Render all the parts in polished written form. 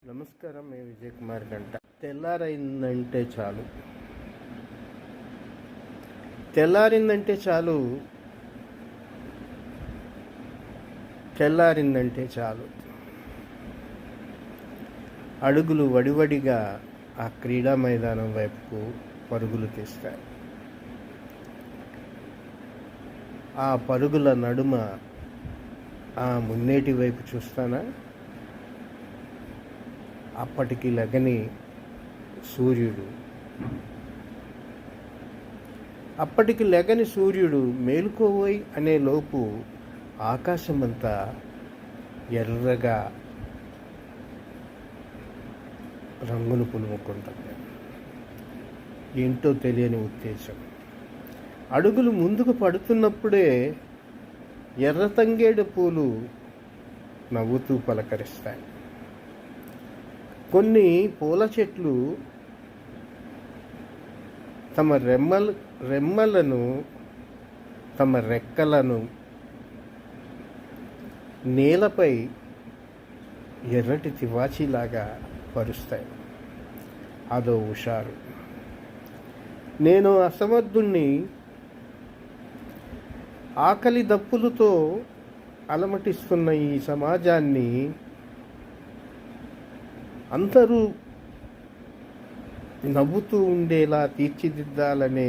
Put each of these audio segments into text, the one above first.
నమస్కారం, మేము విజయ్ కుమార్ గంట. తెల్లారైందంటే చాలు తెల్లారిందంటే చాలు తెల్లారిందంటే చాలు అడుగులు వడివడిగా ఆ క్రీడా మైదానం వైపుకు పరుగులు తీస్తాయి. ఆ పరుగుల నడుమ ఆ మున్నేటి వైపు చూస్తానా, అప్పటికి లగని సూర్యుడు మేలుకోవోయ్ అనే లోపు ఆకాశమంతా ఎర్రగా రంగును పులుముకుంటుంది. ఏంటో తెలియని ఉద్దేశం. అడుగులు ముందుకు పడుతున్నప్పుడే ఎర్ర తంగేడు పూలు నవ్వుతూ పలకరిస్తాయి. కొన్ని పూల చెట్లు తమ రెమ్మలను తమ రెక్కలను నేలపై ఎర్రటి తివాచీలాగా పరుస్తాయి. అదో హుషారు. నేను అసమర్థుణ్ణి. ఆకలి దప్పులతో అలమటిస్తున్న ఈ సమాజాన్ని అందరూ నవ్వుతూ ఉండేలా తీర్చిదిద్దాలనే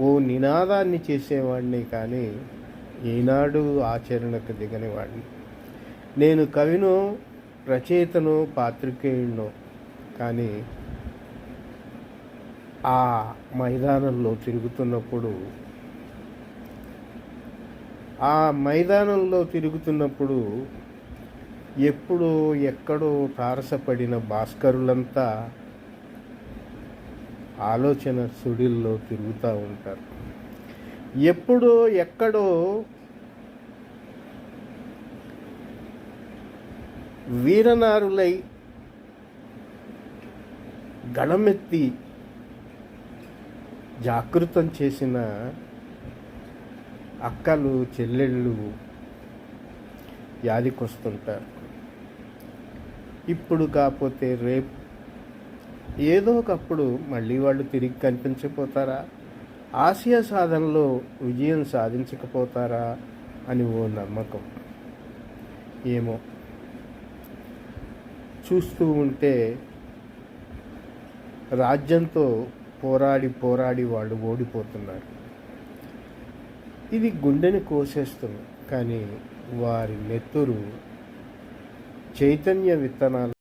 ఓ నినాదాన్ని చేసేవాడిని, కానీ ఈనాడు ఆచరణకు దిగనివాడిని. నేను కవినో, రచయితనో, పాత్రికేయుడినో, కానీ ఆ మైదానంలో తిరుగుతున్నప్పుడు ఎప్పుడో ఎక్కడో తారసపడిన భాస్కరులంతా ఆలోచన సుడిల్లో తిరుగుతూ ఉంటారు. ఎప్పుడో ఎక్కడో వీరనారులై గళమెత్తి జాగృతం చేసిన అక్కలు, చెల్లెళ్ళు యాదికొస్తుంటారు. ఇప్పుడు కాకపోతే రేపు ఏదో ఒకప్పుడు మళ్ళీ వాళ్ళు తిరిగి కనిపించకపోతారా? ఆశయ సాధనలో విజయం సాధించకపోతారా అని ఓ నమ్మకం. ఏమో, చూస్తూ ఉంటే రాజ్యంతో పోరాడి వాళ్ళు ఓడిపోతున్నారు. ఇది గుండెని కోసేస్తుంది, కానీ వారి నెత్తురు చైతన్య విత్తనాలు